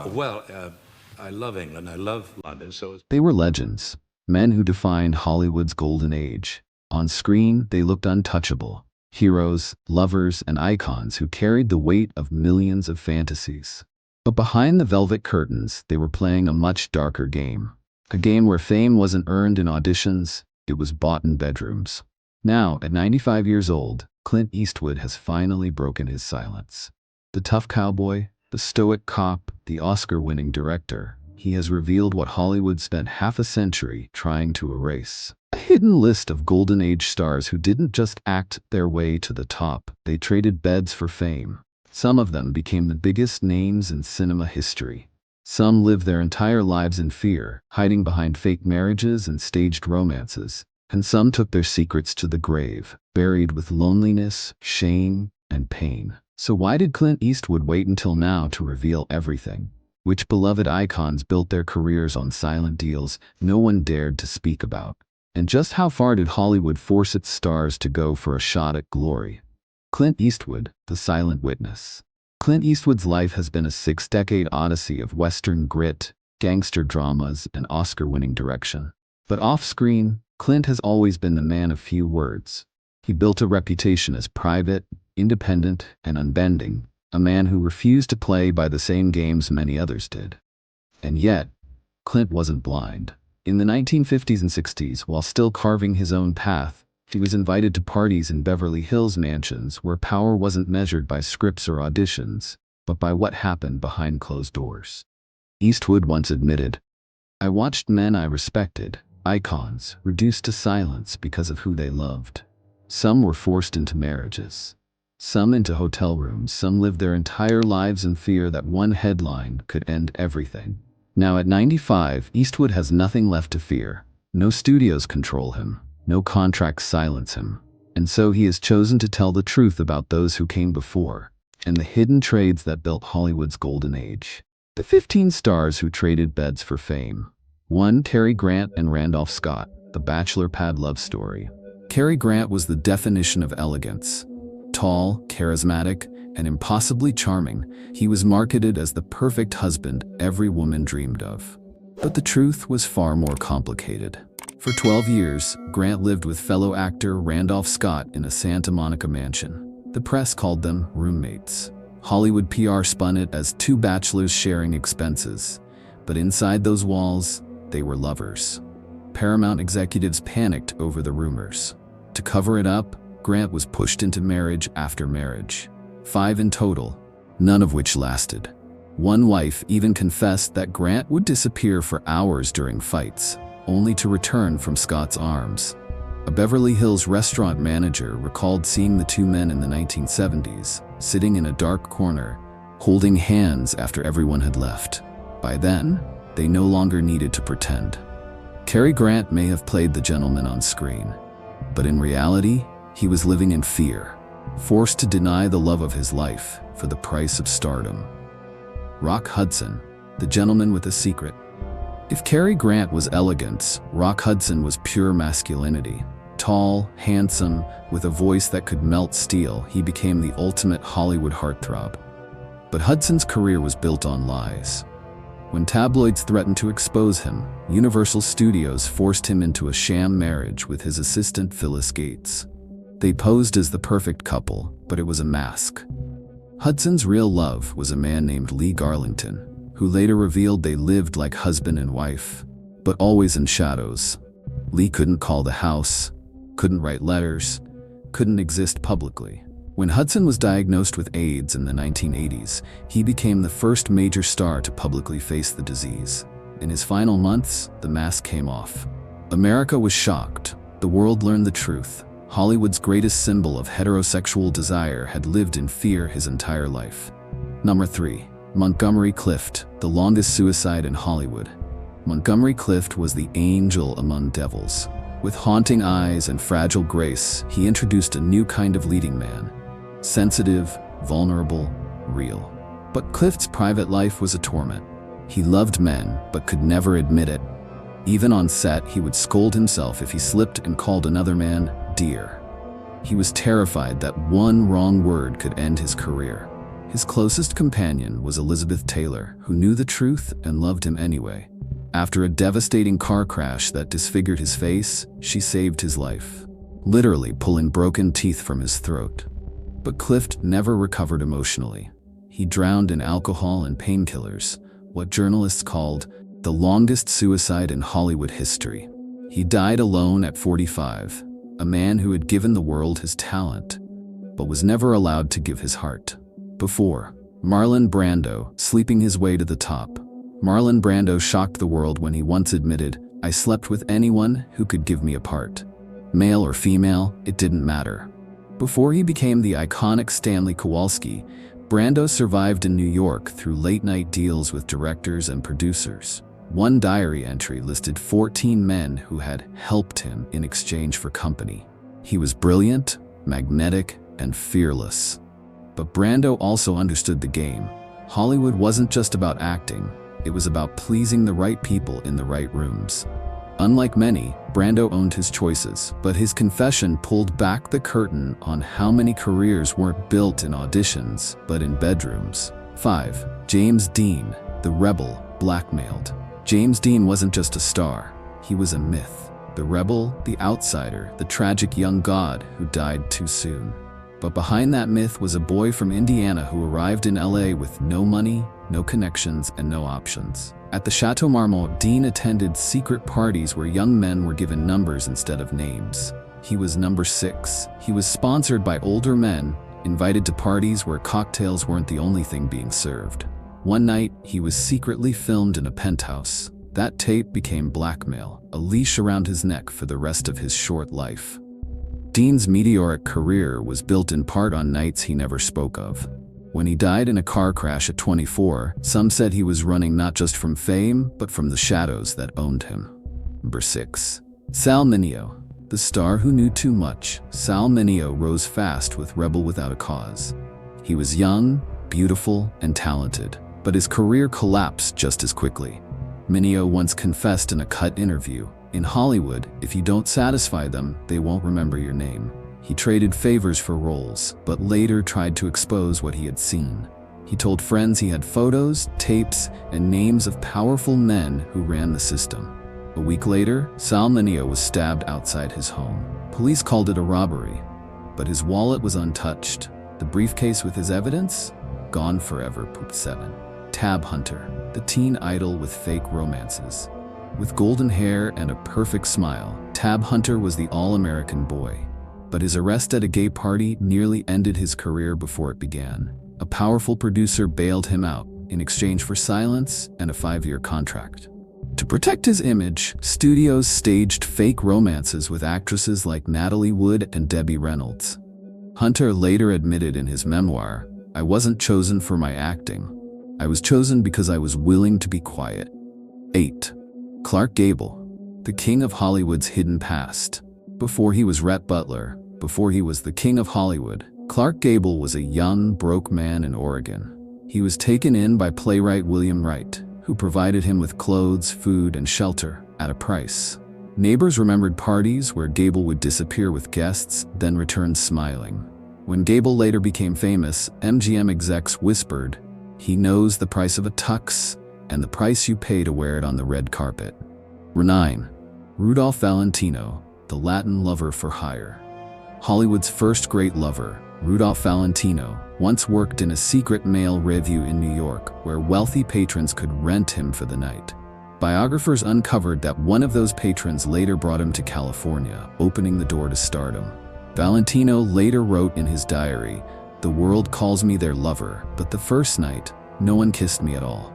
Well, I love England. I love London. They were legends, men who defined Hollywood's golden age. On screen, they looked untouchable, heroes, lovers, and icons who carried the weight of millions of fantasies. But behind the velvet curtains, they were playing a much darker game. A game where fame wasn't earned in auditions, it was bought in bedrooms. Now, at 95 years old, Clint Eastwood has finally broken his silence. The tough cowboy, the stoic cop, the Oscar-winning director, he has revealed what Hollywood spent half a century trying to erase. A hidden list of Golden Age stars who didn't just act their way to the top, they traded beds for fame. Some of them became the biggest names in cinema history. Some lived their entire lives in fear, hiding behind fake marriages and staged romances. And some took their secrets to the grave, buried with loneliness, shame, and pain. So why did Clint Eastwood wait until now to reveal everything? Which beloved icons built their careers on silent deals no one dared to speak about? And just how far did Hollywood force its stars to go for a shot at glory? Clint Eastwood, the silent witness. Clint Eastwood's life has been a six-decade odyssey of Western grit, gangster dramas, and Oscar-winning direction. But off-screen, Clint has always been the man of few words. He built a reputation as private, independent, and unbending, a man who refused to play by the same games many others did. And yet, Clint wasn't blind. In the 1950s and 60s, while still carving his own path, he was invited to parties in Beverly Hills mansions where power wasn't measured by scripts or auditions, but by what happened behind closed doors. Eastwood once admitted, "I watched men I respected, icons, reduced to silence because of who they loved. Some were forced into marriages. Some into hotel rooms. Some lived their entire lives in fear that one headline could end everything." Now at 95, Eastwood has nothing left to fear. No studios control him. No contracts silence him. And so he has chosen to tell the truth about those who came before, and the hidden trades that built Hollywood's golden age. The 15 stars who traded beds for fame. 1. Cary Grant and Randolph Scott, the bachelor pad love story. Cary Grant was the definition of elegance. Tall, charismatic, and impossibly charming, he was marketed as the perfect husband every woman dreamed of. But the truth was far more complicated. For 12 years, Grant lived with fellow actor Randolph Scott in a Santa Monica mansion. The press called them roommates. Hollywood PR spun it as two bachelors sharing expenses. But inside those walls, they were lovers. Paramount executives panicked over the rumors. To cover it up, Grant was pushed into marriage after marriage. 5 in total, none of which lasted. One wife even confessed that Grant would disappear for hours during fights, only to return from Scott's arms. A Beverly Hills restaurant manager recalled seeing the two men in the 1970s, sitting in a dark corner, holding hands after everyone had left. By then, they no longer needed to pretend. Cary Grant may have played the gentleman on screen, but in reality, he was living in fear, forced to deny the love of his life for the price of stardom. Rock Hudson, the gentleman with a secret. If Cary Grant was elegance, Rock Hudson was pure masculinity. Tall, handsome, with a voice that could melt steel, he became the ultimate Hollywood heartthrob. But Hudson's career was built on lies. When tabloids threatened to expose him, Universal Studios forced him into a sham marriage with his assistant Phyllis Gates. They posed as the perfect couple, but it was a mask. Hudson's real love was a man named Lee Garlington, who later revealed they lived like husband and wife, but always in shadows. Lee couldn't call the house, couldn't write letters, couldn't exist publicly. When Hudson was diagnosed with AIDS in the 1980s, he became the first major star to publicly face the disease. In his final months, the mask came off. America was shocked. The world learned the truth. Hollywood's greatest symbol of heterosexual desire had lived in fear his entire life. Number 3. Montgomery Clift, the longest suicide in Hollywood. Montgomery Clift was the angel among devils. With haunting eyes and fragile grace, he introduced a new kind of leading man. Sensitive, vulnerable, real. But Clift's private life was a torment. He loved men, but could never admit it. Even on set, he would scold himself if he slipped and called another man dear. He was terrified that one wrong word could end his career. His closest companion was Elizabeth Taylor, who knew the truth and loved him anyway. After a devastating car crash that disfigured his face, she saved his life, literally pulling broken teeth from his throat. But Clift never recovered emotionally. He drowned in alcohol and painkillers, what journalists called the longest suicide in Hollywood history. He died alone at 45, a man who had given the world his talent, but was never allowed to give his heart. Before, Marlon Brando, sleeping his way to the top. Marlon Brando shocked the world when he once admitted, "I slept with anyone who could give me a part. Male or female, it didn't matter." Before he became the iconic Stanley Kowalski, Brando survived in New York through late-night deals with directors and producers. One diary entry listed 14 men who had helped him in exchange for company. He was brilliant, magnetic, and fearless. But Brando also understood the game. Hollywood wasn't just about acting, it was about pleasing the right people in the right rooms. Unlike many, Brando owned his choices, but his confession pulled back the curtain on how many careers weren't built in auditions, but in bedrooms. 5. James Dean, the rebel, blackmailed. James Dean wasn't just a star, he was a myth. The rebel, the outsider, the tragic young god who died too soon. But behind that myth was a boy from Indiana who arrived in LA with no money, no connections, and no options. At the Chateau Marmont, Dean attended secret parties where young men were given numbers instead of names. He was number 6. He was sponsored by older men, invited to parties where cocktails weren't the only thing being served. One night, he was secretly filmed in a penthouse. That tape became blackmail, a leash around his neck for the rest of his short life. Dean's meteoric career was built in part on nights he never spoke of. When he died in a car crash at 24, some said he was running not just from fame, but from the shadows that owned him. Number 6. Sal Mineo, the star who knew too much. Sal Mineo rose fast with Rebel Without a Cause. He was young, beautiful, and talented, but his career collapsed just as quickly. Mineo once confessed in a cut interview, "In Hollywood, if you don't satisfy them, they won't remember your name." He traded favors for roles, but later tried to expose what he had seen. He told friends he had photos, tapes, and names of powerful men who ran the system. A week later, Sal Mineo was stabbed outside his home. Police called it a robbery, but his wallet was untouched. The briefcase with his evidence? Gone forever. 7. Tab Hunter, the teen idol with fake romances. With golden hair and a perfect smile, Tab Hunter was the all-American boy. But his arrest at a gay party nearly ended his career before it began. A powerful producer bailed him out in exchange for silence and a 5-year contract. To protect his image, studios staged fake romances with actresses like Natalie Wood and Debbie Reynolds. Hunter later admitted in his memoir, "I wasn't chosen for my acting. I was chosen because I was willing to be quiet." 8. Clark Gable, the king of Hollywood's hidden past. Before he was Rhett Butler, before he was the king of Hollywood, Clark Gable was a young, broke man in Oregon. He was taken in by playwright William Wright, who provided him with clothes, food, and shelter at a price. Neighbors remembered parties where Gable would disappear with guests, then return smiling. When Gable later became famous, MGM execs whispered, "He knows the price of a tux and the price you pay to wear it on the red carpet." 9. Rudolph Valentino, the Latin lover for hire. Hollywood's first great lover, Rudolph Valentino, once worked in a secret male revue in New York where wealthy patrons could rent him for the night. Biographers uncovered that one of those patrons later brought him to California, opening the door to stardom. Valentino later wrote in his diary, "The world calls me their lover, but the first night, no one kissed me at all."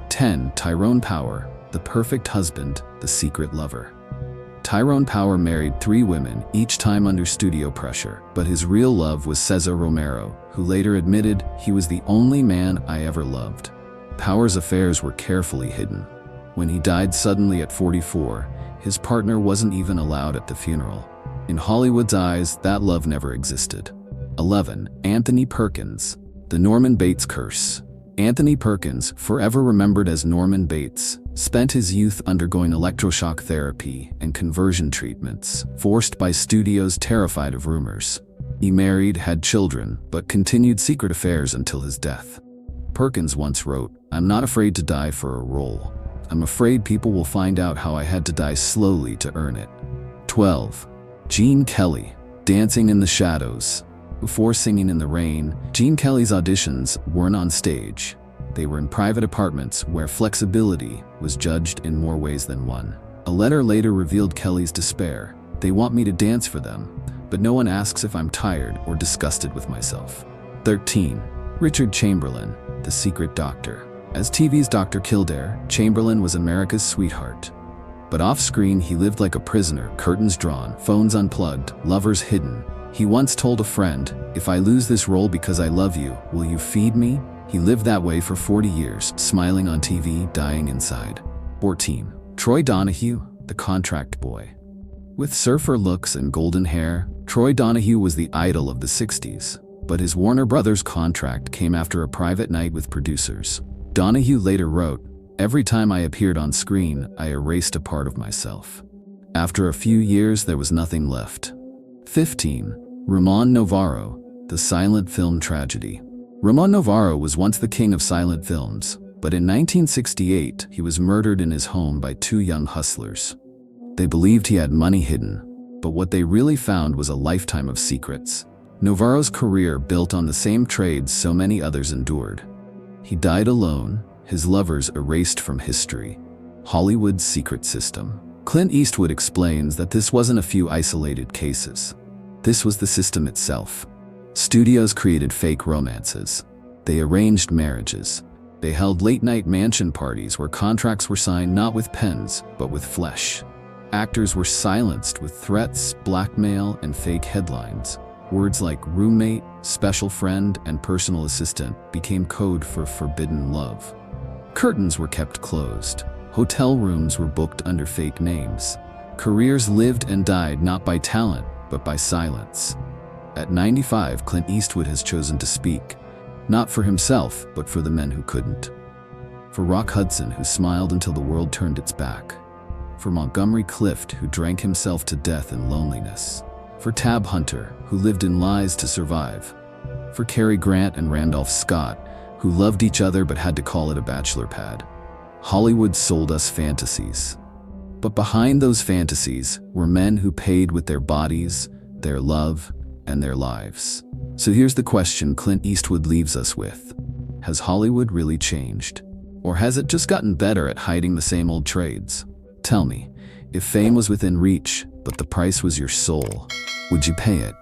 10. Tyrone Power, the perfect husband, the secret lover. Tyrone Power married 3 women, each time under studio pressure, but his real love was Cesar Romero, who later admitted, "He was the only man I ever loved." Power's affairs were carefully hidden. When he died suddenly at 44, his partner wasn't even allowed at the funeral. In Hollywood's eyes, that love never existed. 11. Anthony Perkins, the Norman Bates curse. Anthony Perkins, forever remembered as Norman Bates, spent his youth undergoing electroshock therapy and conversion treatments, forced by studios terrified of rumors. He married, had children, but continued secret affairs until his death. Perkins once wrote, "I'm not afraid to die for a role. I'm afraid people will find out how I had to die slowly to earn it." 12. Gene Kelly, Dancing in the Shadows. Before Singing in the Rain, Gene Kelly's auditions weren't on stage. They were in private apartments where flexibility was judged in more ways than one. A letter later revealed Kelly's despair. "They want me to dance for them, but no one asks if I'm tired or disgusted with myself." 13. Richard Chamberlain, The Secret Doctor. As TV's Dr. Kildare, Chamberlain was America's sweetheart. But off-screen, he lived like a prisoner, curtains drawn, phones unplugged, lovers hidden. He once told a friend, "If I lose this role because I love you, will you feed me?" He lived that way for 40 years, smiling on TV, dying inside. 14. Troy Donahue, The Contract Boy. With surfer looks and golden hair, Troy Donahue was the idol of the 60s. But his Warner Brothers contract came after a private night with producers. Donahue later wrote, "Every time I appeared on screen, I erased a part of myself. After a few years, there was nothing left." 15. Ramon Novarro, The Silent Film Tragedy. Ramon Novarro was once the king of silent films, but in 1968, he was murdered in his home by two young hustlers. They believed he had money hidden, but what they really found was a lifetime of secrets. Novarro's career built on the same trades so many others endured. He died alone, his lovers erased from history. Hollywood's secret system. Clint Eastwood explains that this wasn't a few isolated cases. This was the system itself. Studios created fake romances. They arranged marriages. They held late-night mansion parties where contracts were signed not with pens, but with flesh. Actors were silenced with threats, blackmail, and fake headlines. Words like roommate, special friend, and personal assistant became code for forbidden love. Curtains were kept closed. Hotel rooms were booked under fake names. Careers lived and died not by talent, but by silence. At 95, Clint Eastwood has chosen to speak, not for himself, but for the men who couldn't. For Rock Hudson, who smiled until the world turned its back. For Montgomery Clift, who drank himself to death in loneliness. For Tab Hunter, who lived in lies to survive. For Cary Grant and Randolph Scott, who loved each other but had to call it a bachelor pad. Hollywood sold us fantasies. But behind those fantasies were men who paid with their bodies, their love, and their lives. So here's the question Clint Eastwood leaves us with. Has Hollywood really changed? Or has it just gotten better at hiding the same old trades? Tell me, if fame was within reach, but the price was your soul, would you pay it?